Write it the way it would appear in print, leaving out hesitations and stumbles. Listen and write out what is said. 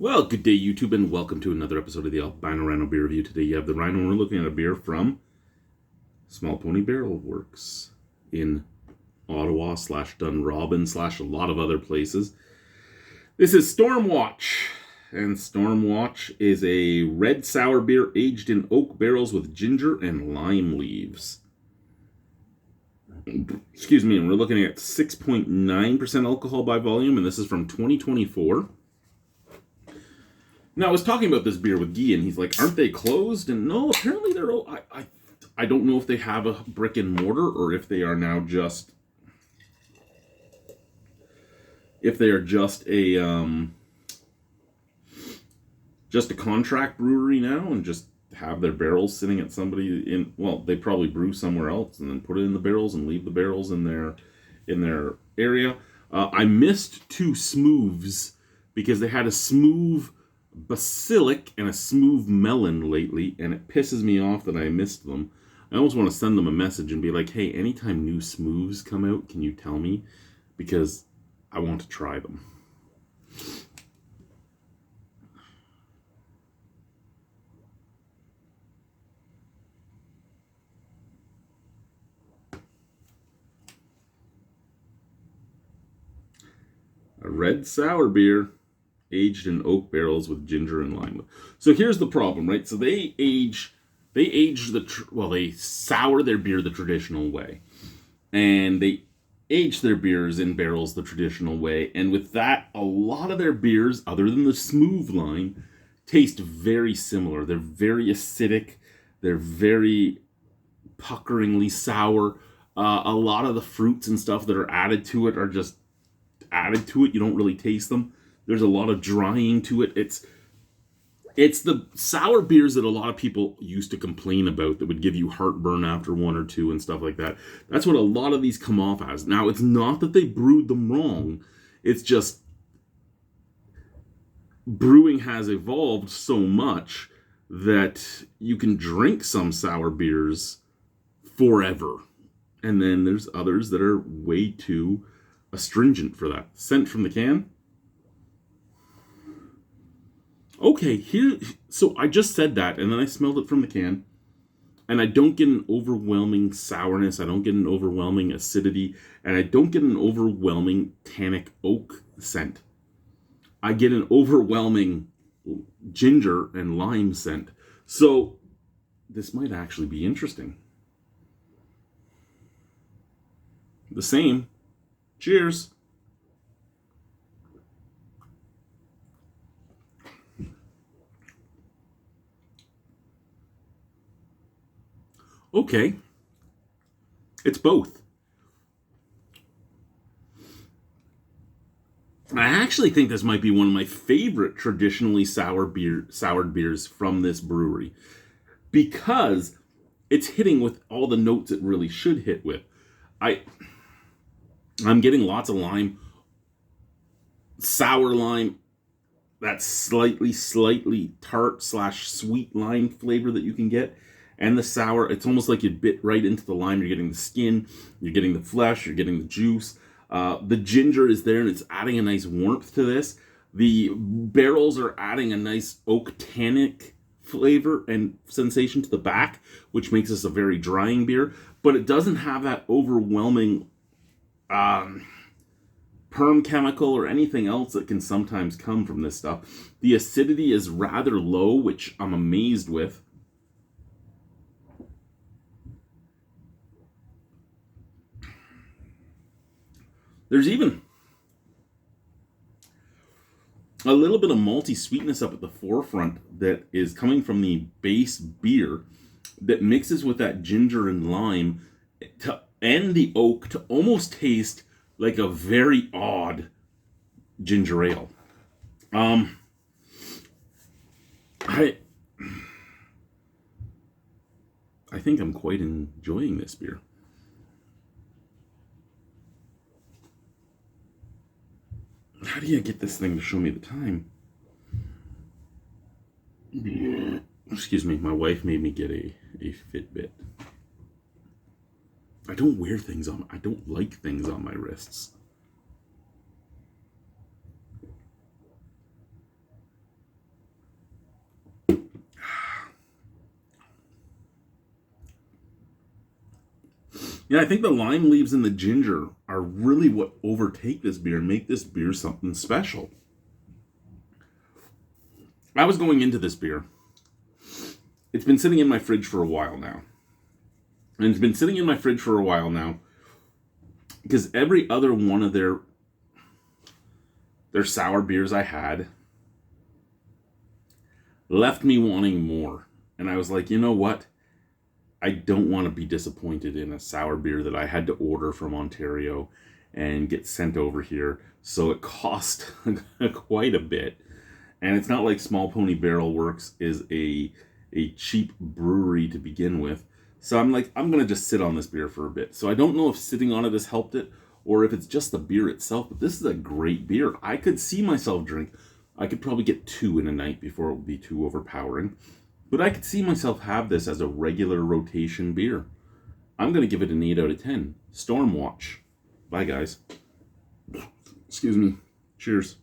Well, good day, YouTube, and welcome to another episode of the Albino Rhino Beer Review. Today you have the Rhino, and we're looking at a beer from Small Pony Barrel Works in Ottawa / Dunrobin / a lot of other places. This is Stormwatch, and Stormwatch is a red sour beer aged in oak barrels with ginger and lime leaves. Excuse me, and we're looking at 6.9% alcohol by volume, and this is from 2024. Now, I was talking about this beer with Guy, and he's like, aren't they closed? And no, apparently they're... I don't know if they have a brick and mortar or if they are now just... If they are just a contract brewery now and just have their barrels sitting at somebody in... Well, they probably brew somewhere else and then put it in the barrels and leave the barrels in their area. I missed two smooths because they had a smooth basilic and a smooth melon lately, and it pisses me off that I missed them. I almost want to send them a message and be like, hey, anytime new smooths come out, can you tell me? Because I want to try them. A red sour beer aged in oak barrels with ginger and lime. So here's the problem, right? So they sour their beer the traditional way, and they age their beers in barrels the traditional way. And with that, a lot of their beers, other than the smooth line, taste very similar. They're very acidic. They're very puckeringly sour. A lot of the fruits and stuff that are added to it are just added to it. You don't really taste them. There's a lot of drying to it. It's the sour beers that a lot of people used to complain about that would give you heartburn after one or two and stuff like that. That's what a lot of these come off as. Now, it's not that they brewed them wrong. It's just brewing has evolved so much that you can drink some sour beers forever. And then there's others that are way too astringent for that. Scent from the can. Okay, so I just said that, and then I smelled it from the can, and I don't get an overwhelming sourness, I don't get an overwhelming acidity, and I don't get an overwhelming tannic oak scent. I get an overwhelming ginger and lime scent. So, this might actually be interesting. The same. Cheers. Okay. It's both. I actually think this might be one of my favorite traditionally soured beers from this brewery, because it's hitting with all the notes it really should hit with. I'm getting lots of lime, sour lime, that slightly tart / sweet lime flavor that you can get. And the sour, it's almost like you bit right into the lime. You're getting the skin, you're getting the flesh, you're getting the juice. The ginger is there, and it's adding a nice warmth to this. The barrels are adding a nice oak tannic flavor and sensation to the back, which makes this a very drying beer. But it doesn't have that overwhelming perm chemical or anything else that can sometimes come from this stuff. The acidity is rather low, which I'm amazed with. There's even a little bit of malty sweetness up at the forefront that is coming from the base beer that mixes with that ginger and lime and the oak to almost taste like a very odd ginger ale. I think I'm quite enjoying this beer. How do you get this thing to show me the time? Excuse me, my wife made me get a Fitbit. I don't like things on my wrists. Yeah, I think the lime leaves and the ginger are really what overtake this beer and make this beer something special. I was going into this beer. It's been sitting in my fridge for a while now. And it's been sitting in my fridge for a while now because every other one of their sour beers I had left me wanting more. And I was like, you know what? I don't want to be disappointed in a sour beer that I had to order from Ontario and get sent over here. So it cost quite a bit. And it's not like Small Pony Barrel Works is a cheap brewery to begin with. So I'm like, I'm going to just sit on this beer for a bit. So I don't know if sitting on it has helped it or if it's just the beer itself. But this is a great beer. I could see myself drink. I could probably get 2 in a night before it would be too overpowering. But I could see myself have this as a regular rotation beer. I'm going to give it an 8 out of 10. Stormwatch. Bye, guys. Excuse me. Cheers.